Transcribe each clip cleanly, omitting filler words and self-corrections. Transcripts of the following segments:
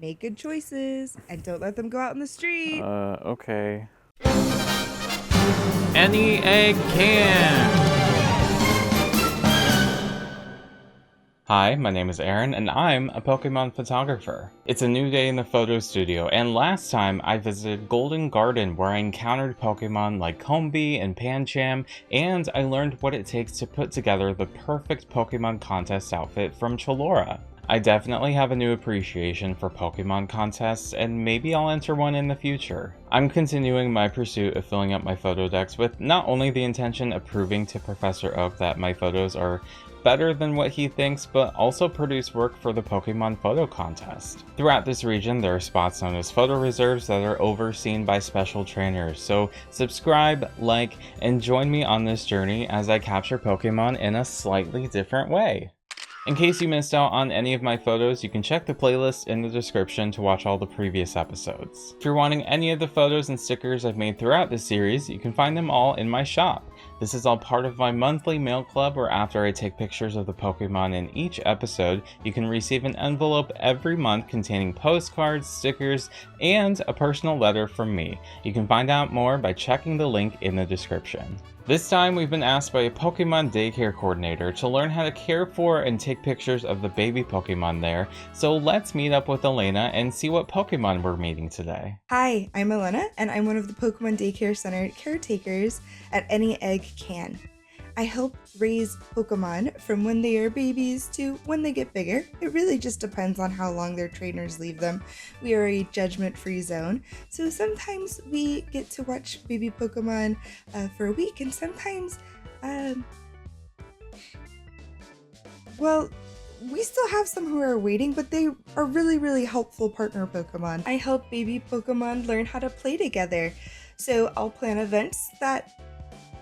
Make good choices and don't let them go out in the street. Okay. Any egg can! Hi, my name is Aaron, and I'm a Pokemon photographer. It's a new day in the photo studio, and last time I visited Golden Garden where I encountered Pokemon like Combee and Pancham, and I learned what it takes to put together the perfect Pokemon contest outfit from Cholora. I definitely have a new appreciation for Pokemon contests, and maybe I'll enter one in the future. I'm continuing my pursuit of filling up my Photodex with not only the intention of proving to Professor Oak that my photos are better than what he thinks, but also produce work for the Pokemon photo contest. Throughout this region, there are spots known as photo reserves that are overseen by special trainers, so subscribe, like, and join me on this journey as I capture Pokemon in a slightly different way. In case you missed out on any of my photos, you can check the playlist in the description to watch all the previous episodes. If you're wanting any of the photos and stickers I've made throughout this series, you can find them all in my shop. This is all part of my monthly mail club where after I take pictures of the Pokemon in each episode, you can receive an envelope every month containing postcards, stickers, and a personal letter from me. You can find out more by checking the link in the description. This time we've been asked by a Pokemon daycare coordinator to learn how to care for and take pictures of the baby Pokemon there, so let's meet up with Elena and see what Pokemon we're meeting today. Hi, I'm Elena, and I'm one of the Pokemon Daycare Center caretakers at Any Egg Can. I help raise Pokemon from when they are babies to when they get bigger. It really just depends on how long their trainers leave them. We are a judgment-free zone, so sometimes we get to watch baby Pokemon for a week, and sometimes, we still have some who are waiting, but they are really helpful partner Pokemon. I help baby Pokemon learn how to play together, so I'll plan events that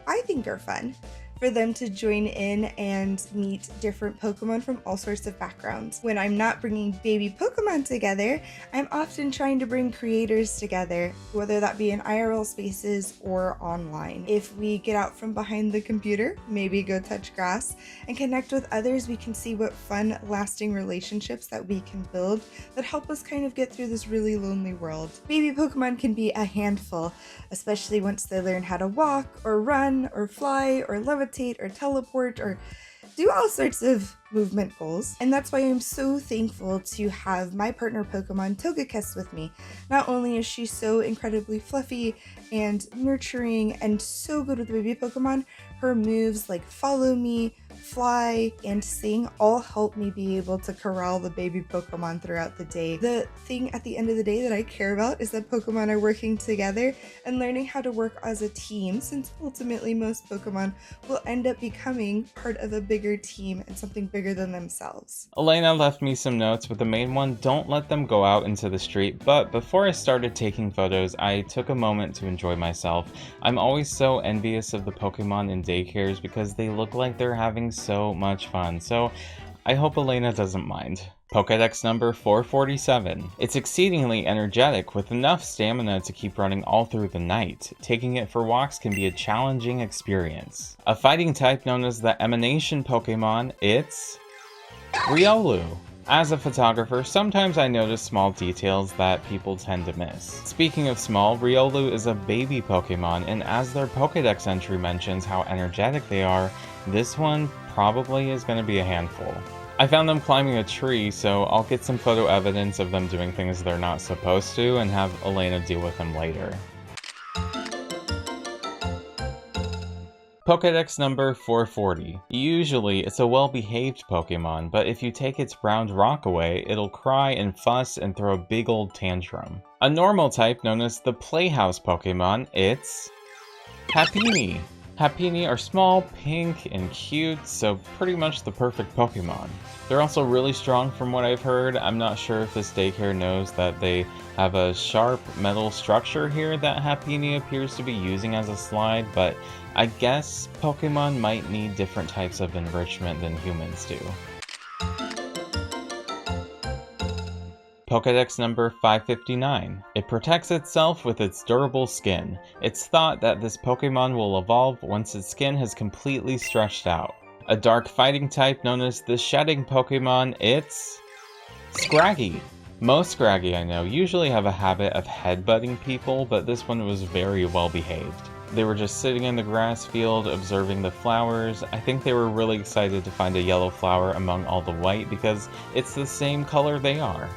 I think are fun for them to join in and meet different Pokemon from all sorts of backgrounds. When I'm not bringing baby Pokemon together, I'm often trying to bring creators together, whether that be in IRL spaces or online. If we get out from behind the computer, maybe go touch grass, and connect with others, we can see what fun, lasting relationships that we can build that help us kind of get through this really lonely world. Baby Pokemon can be a handful, especially once they learn how to walk, or run, or fly, or levitate, or teleport, or do all sorts of movement goals. And that's why I'm so thankful to have my partner Pokemon Togekiss with me. Not only is she so incredibly fluffy and nurturing and so good with baby Pokemon, her moves like Follow Me, Fly, and Sing all help me be able to corral the baby Pokemon throughout the day. The thing at the end of the day that I care about is that Pokemon are working together and learning how to work as a team, since ultimately most Pokemon will end up becoming part of a bigger team and something bigger than themselves. Elena left me some notes, with the main one, don't let them go out into the street, but before I started taking photos, I took a moment to enjoy myself. I'm always so envious of the Pokemon in daycares because they look like they're having so much fun, so I hope Elena doesn't mind. Pokédex number 447. It's exceedingly energetic with enough stamina to keep running all through the night. Taking it for walks can be a challenging experience. A fighting type known as the Emanation Pokemon, it's Riolu. As a photographer, sometimes I notice small details that people tend to miss. Speaking of small, Riolu is a baby Pokemon, and as their Pokédex entry mentions how energetic they are, this one probably is going to be a handful. I found them climbing a tree, so I'll get some photo evidence of them doing things they're not supposed to and have Elena deal with them later. Pokédex number 440. Usually, it's a well-behaved Pokemon, but if you take its round rock away, it'll cry and fuss and throw a big old tantrum. A normal type known as the Playhouse Pokemon, it's Happiny. Happiny are small, pink, and cute, so pretty much the perfect Pokemon. They're also really strong from what I've heard. I'm not sure if this daycare knows that they have a sharp metal structure here that Happiny appears to be using as a slide, but I guess Pokemon might need different types of enrichment than humans do. Pokédex number 559. It protects itself with its durable skin. It's thought that this Pokemon will evolve once its skin has completely stretched out. A dark fighting type known as the Shedding Pokemon, it's Scraggy. Most Scraggy I know usually have a habit of headbutting people, but this one was very well behaved. They were just sitting in the grass field observing the flowers. I think they were really excited to find a yellow flower among all the white because it's the same color they are.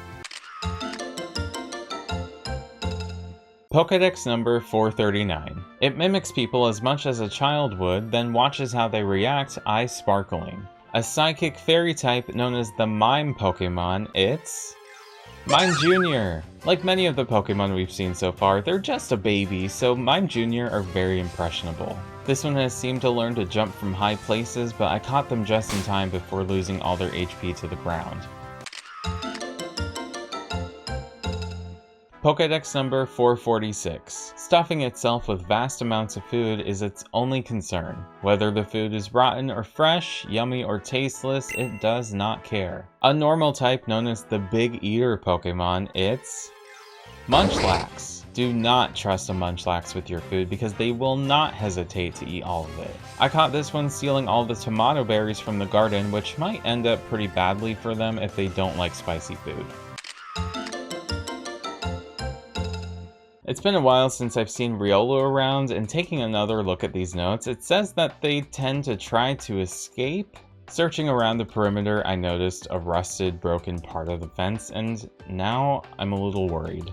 Pokédex number 439. It mimics people as much as a child would, then watches how they react, eyes sparkling. A psychic fairy type known as the Mime Pokemon, it's Mime Jr. Like many of the Pokemon we've seen so far, they're just a baby, so Mime Jr. are very impressionable. This one has seemed to learn to jump from high places, but I caught them just in time before losing all their HP to the ground. Pokédex number 446. Stuffing itself with vast amounts of food is its only concern. Whether the food is rotten or fresh, yummy or tasteless, it does not care. A normal type known as the Big Eater Pokemon, it's Munchlax. Do not trust a Munchlax with your food because they will not hesitate to eat all of it. I caught this one stealing all the tomato berries from the garden, which might end up pretty badly for them if they don't like spicy food. It's been a while since I've seen Riolu around, and taking another look at these notes, it says that they tend to try to escape. Searching around the perimeter, I noticed a rusted, broken part of the fence, and now I'm a little worried.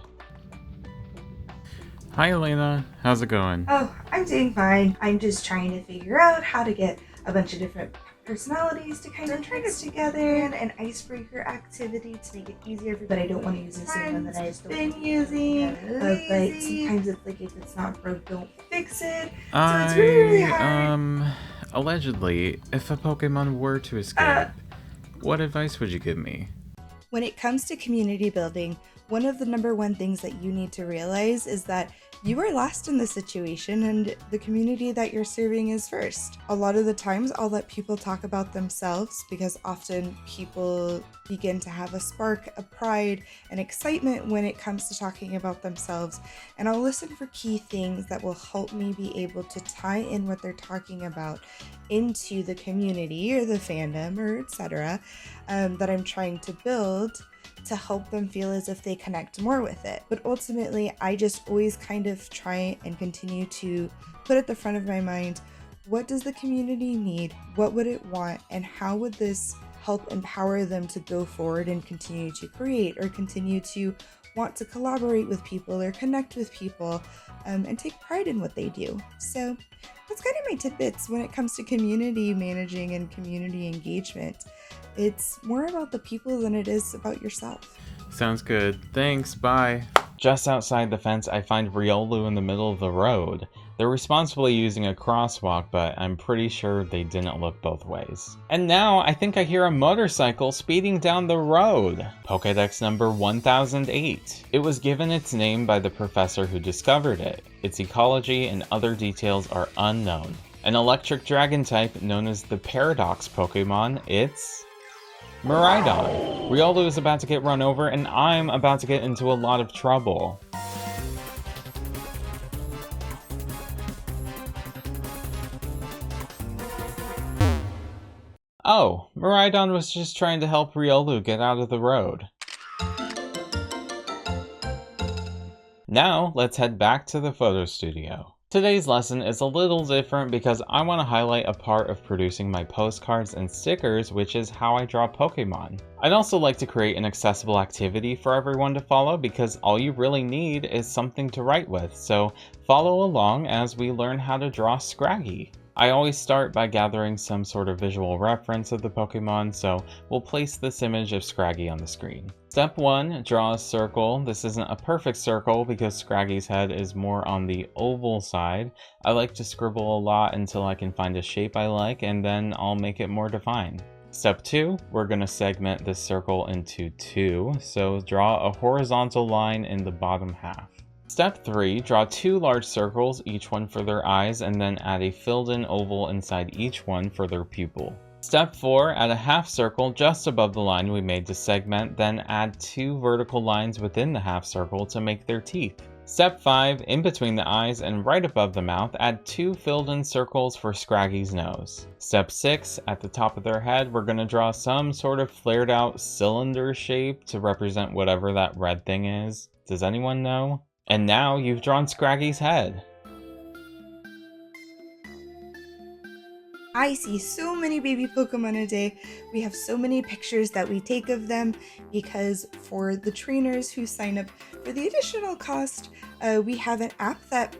Hi Elena, how's it going? Oh, I'm doing fine. I'm just trying to figure out how to get a bunch of different personalities to kind of mix together and an icebreaker activity to make it easier for, but I don't want to use the same one that I've been using. But sometimes it's like if it's not broke, don't fix it. So it's really hard. Allegedly, if a Pokemon were to escape, what advice would you give me? When it comes to community building, one of the number one things that you need to realize is that you are last in the situation and the community that you're serving is first. A lot of the times I'll let people talk about themselves because often people begin to have a spark, a pride, an excitement when it comes to talking about themselves. And I'll listen for key things that will help me be able to tie in what they're talking about into the community or the fandom or etc. That I'm trying to build to help them feel as if they connect more with it. But ultimately, I just always kind of try and continue to put at the front of my mind, what does the community need? What would it want? And how would this help empower them to go forward and continue to create or continue to want to collaborate with people or connect with people and take pride in what they do. So that's kind of my tidbits when it comes to community managing and community engagement. It's more about the people than it is about yourself. Sounds good. Thanks, bye. Just outside the fence, I find Riolu in the middle of the road. They're responsibly using a crosswalk, but I'm pretty sure they didn't look both ways. And now, I think I hear a motorcycle speeding down the road. Pokédex number 1008. It was given its name by the professor who discovered it. Its ecology and other details are unknown. An electric dragon type known as the Paradox Pokemon, it's Miraidon. Riolu is about to get run over, and I'm about to get into a lot of trouble. Oh, Miraidon was just trying to help Riolu get out of the road. Now, let's head back to the photo studio. Today's lesson is a little different because I want to highlight a part of producing my postcards and stickers, which is how I draw Pokemon. I'd also like to create an accessible activity for everyone to follow because all you really need is something to write with, so follow along as we learn how to draw Scraggy. I always start by gathering some sort of visual reference of the Pokemon, so we'll place this image of Scraggy on the screen. Step 1, draw a circle. This isn't a perfect circle because Scraggy's head is more on the oval side. I like to scribble a lot until I can find a shape I like, and then I'll make it more defined. Step 2, we're going to segment this circle into 2, so draw a horizontal line in the bottom half. Step 3, draw 2 large circles, each one for their eyes, and then add a filled-in oval inside each one for their pupil. Step 4, add a half circle just above the line we made to segment, then add 2 vertical lines within the half circle to make their teeth. Step 5, in between the eyes and right above the mouth, add 2 filled in circles for Scraggy's nose. Step 6, at the top of their head, we're going to draw some sort of flared out cylinder shape to represent whatever that red thing is. Does anyone know? And now you've drawn Scraggy's head. I see so many baby Pokemon a day. We have so many pictures that we take of them because for the trainers who sign up for the additional cost, we have an app that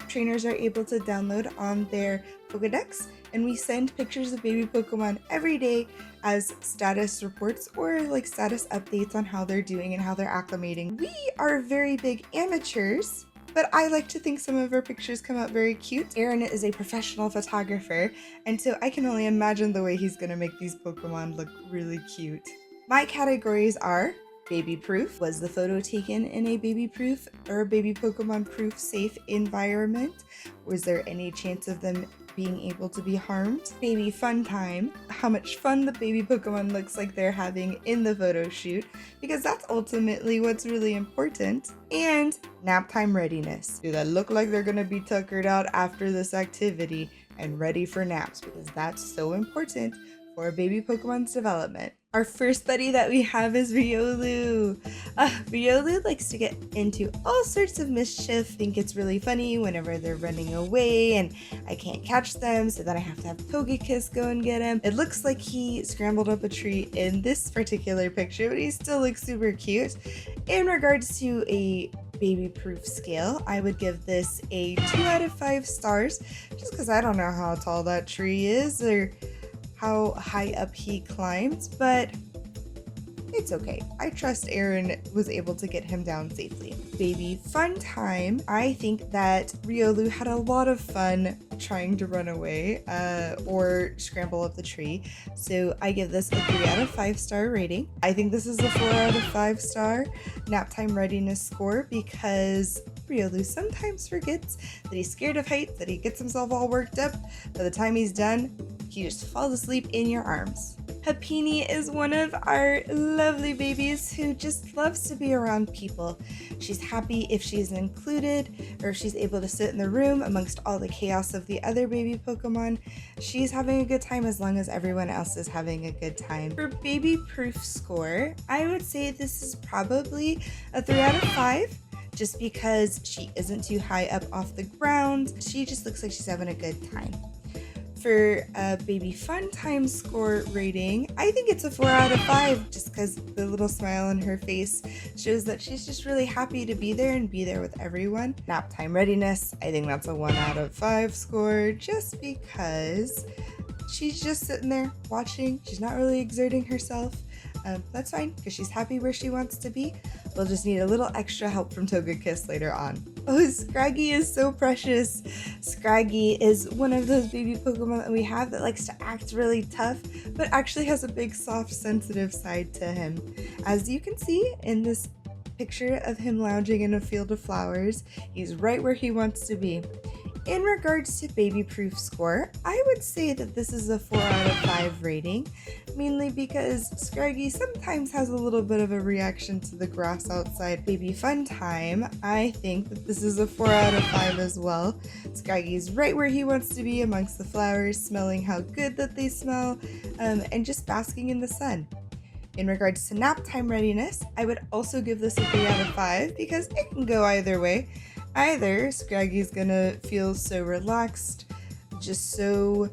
trainers are able to download on their Pokédex, and we send pictures of baby Pokemon every day as status reports or like status updates on how they're doing and how they're acclimating. We are very big amateurs, but I like to think some of our pictures come out very cute. Aaron is a professional photographer, and so I can only imagine the way he's gonna make these Pokemon look really cute. My categories are baby proof. Was the photo taken in a baby proof or baby Pokemon proof safe environment? Was there any chance of them being able to be harmed? Baby fun time. How much fun the baby Pokemon looks like they're having in the photo shoot, because that's ultimately what's really important. And nap time readiness. Do they look like they're gonna be tuckered out after this activity and ready for naps? Because that's so important for a baby Pokemon's development. Our first buddy that we have is Riolu. Riolu likes to get into all sorts of mischief. I think it's really funny whenever they're running away and I can't catch them, so then I have to have Togekiss go and get him. It looks like he scrambled up a tree in this particular picture, but he still looks super cute. In regards to a baby proof scale, I would give this a 2 out of 5 stars, just because I don't know how tall that tree is or how high up he climbed, but it's okay. I trust Aaron was able to get him down safely. Baby fun time. I think that Riolu had a lot of fun trying to run away or scramble up the tree. So I give this a 3 out of 5 star rating. I think this is a 4 out of 5 star nap time readiness score because Riolu sometimes forgets that he's scared of heights, that he gets himself all worked up. By the time he's done, he just falls asleep in your arms. Happini is one of our lovely babies who just loves to be around people. She's happy if she's included or if she's able to sit in the room amongst all the chaos of the other baby Pokemon. She's having a good time as long as everyone else is having a good time. For baby proof score, I would say this is probably a 3 out of 5. Just because she isn't too high up off the ground. She just looks like she's having a good time. For a baby fun time score rating, I think it's a 4 out of 5 just because the little smile on her face shows that she's just really happy to be there and be there with everyone. Nap time readiness, I think that's a 1 out of 5 score just because she's just sitting there watching. She's not really exerting herself. That's fine because she's happy where she wants to be. We'll just need a little extra help from Togekiss later on. Oh, Scraggy is so precious. Scraggy is one of those baby Pokemon that we have that likes to act really tough, but actually has a big, soft, sensitive side to him. As you can see in this picture of him lounging in a field of flowers, he's right where he wants to be. In regards to baby proof score, I would say that this is a 4 out of 5 rating, mainly because Scraggy sometimes has a little bit of a reaction to the grass outside. Baby fun time, I think that this is a 4 out of 5 as well. Scraggy's right where he wants to be amongst the flowers, smelling how good that they smell, and just basking in the sun. In regards to nap time readiness, I would also give this a 3 out of 5 because it can go either way. Either Scraggy's gonna feel so relaxed, just so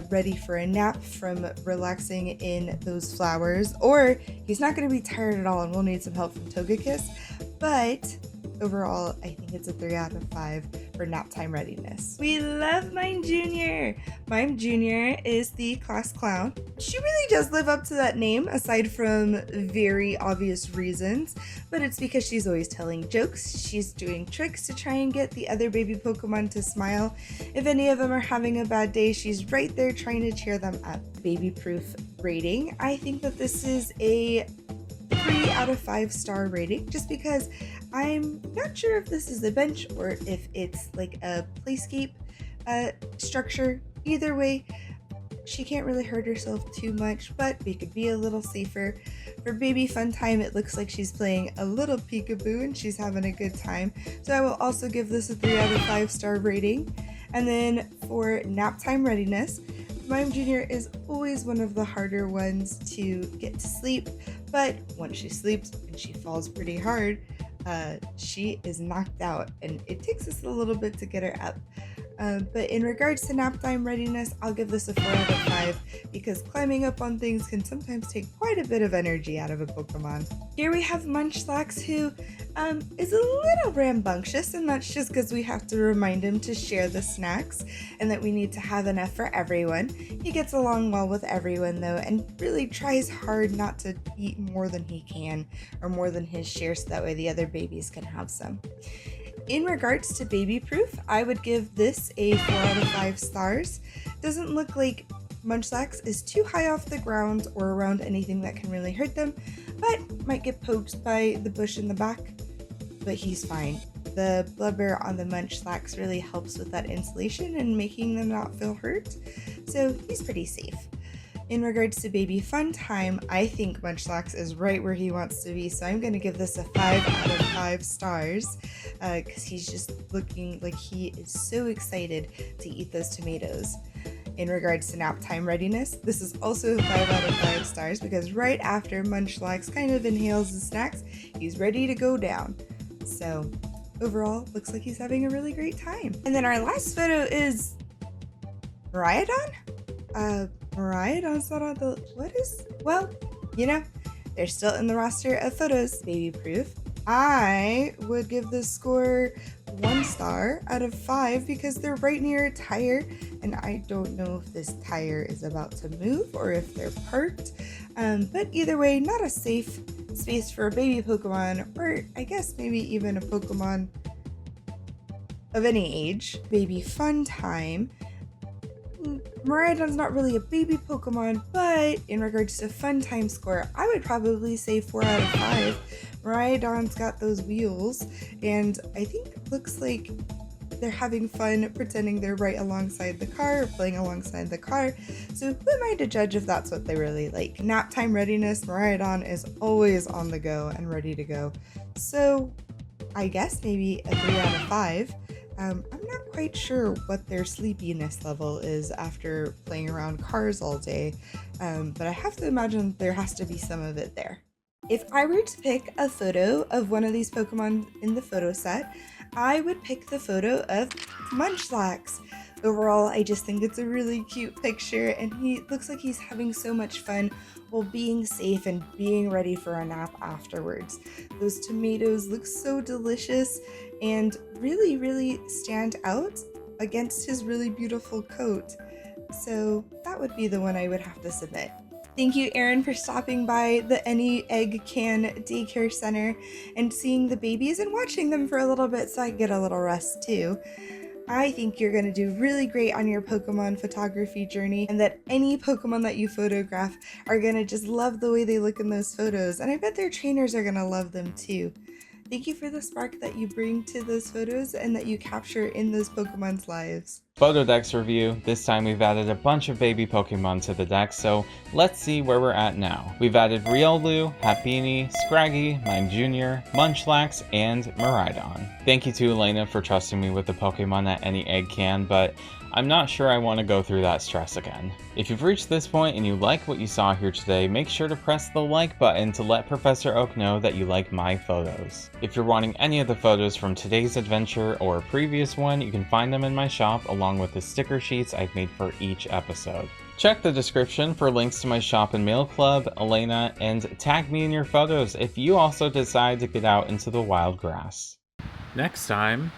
ready for a nap from relaxing in those flowers, or he's not gonna be tired at all and we'll need some help from Togekiss, but overall, I think it's a 3 out of 5 for nap time readiness. We love Mime Jr. Mime Jr. is the class clown. She really does live up to that name, aside from very obvious reasons, but it's because she's always telling jokes. She's doing tricks to try and get the other baby Pokemon to smile. If any of them are having a bad day, she's right there trying to cheer them up. Baby proof rating, I think that this is a 3 out of 5 star rating, just because I'm not sure if this is a bench or if it's like a playscape structure. Either way, She can't really hurt herself too much, but we could be a little safer. For baby fun time, it looks like she's playing a little peekaboo and she's having a good time. So I will also give this a 3 out of 5 star rating. And then for nap time readiness, Mime Jr. is always one of the harder ones to get to sleep, but once she sleeps and she falls pretty hard, she is knocked out, and it takes us a little bit to get her up. But in regards to nap time readiness, I'll give this a 4 out of 5 because climbing up on things can sometimes take quite a bit of energy out of a Pokemon. Here we have Munchlax, who is a little rambunctious, and that's just because we have to remind him to share the snacks and that we need to have enough for everyone. He gets along well with everyone though, and really tries hard not to eat more than he can or more than his share, so that way the other babies can have some. In regards to baby proof, I would give this a 4 out of 5 stars. Doesn't look like Munchlax is too high off the ground or around anything that can really hurt them, but might get poked by the bush in the back, but he's fine. The blubber on the Munchlax really helps with that insulation and making them not feel hurt, so he's pretty safe. In regards to baby fun time, I think Munchlax is right where he wants to be, so I'm going to give this a 5 out of 5 stars because he's just looking like he is so excited to eat those tomatoes. In regards to nap time readiness, this is also a 5 out of 5 stars because right after Munchlax kind of inhales the snacks, he's ready to go down. So overall, looks like he's having a really great time. And then our last photo is Miraidon? Miraidon's not on the... Well, you know, they're still in the roster of photos. Baby proof. I would give this score 1 star out of 5 because they're right near a tire, and I don't know if this tire is about to move or if they're parked. But either way, not a safe space for a baby Pokemon, or I guess maybe even a Pokemon of any age. Baby fun time. Miraidon's not really a baby Pokemon, but in regards to fun time score, I would probably say 4 out of 5. Miraidon's got those wheels, and I think it looks like they're having fun pretending they're right alongside the car or playing alongside the car. So who am I to judge if that's what they really like? Nap time readiness, Miraidon is always on the go and ready to go. So I guess maybe a 3 out of 5. I'm not quite sure what their sleepiness level is after playing around cars all day, but I have to imagine there has to be some of it there. If I were to pick a photo of one of these Pokemon in the photo set, I would pick the photo of Munchlax. Overall, I just think it's a really cute picture, and he looks like he's having so much fun while being safe and being ready for a nap afterwards. Those tomatoes look so delicious and really, really stand out against his really beautiful coat. So that would be the one I would have to submit. Thank you, Erin, for stopping by the Any Egg Can Daycare Center and seeing the babies and watching them for a little bit so I can get a little rest too. I think you're going to do really great on your Pokemon photography journey, and that any Pokemon that you photograph are going to just love the way they look in those photos, and I bet their trainers are going to love them too. Thank you for the spark that you bring to those photos and that you capture in those Pokemon's lives. Photodex review. This time we've added a bunch of baby Pokemon to the deck, so let's see where we're at now. We've added Riolu, Happiny, Scraggy, Mime Jr., Munchlax, and Miraidon. Thank you to Elena for trusting me with the Pokemon at Any Egg Can, but I'm not sure I want to go through that stress again. If you've reached this point and you like what you saw here today, make sure to press the like button to let Professor Oak know that you like my photos. If you're wanting any of the photos from today's adventure or a previous one, you can find them in my shop along with the sticker sheets I've made for each episode. Check the description for links to my shop and mail club, Elena, and tag me in your photos if you also decide to get out into the wild grass. Next time,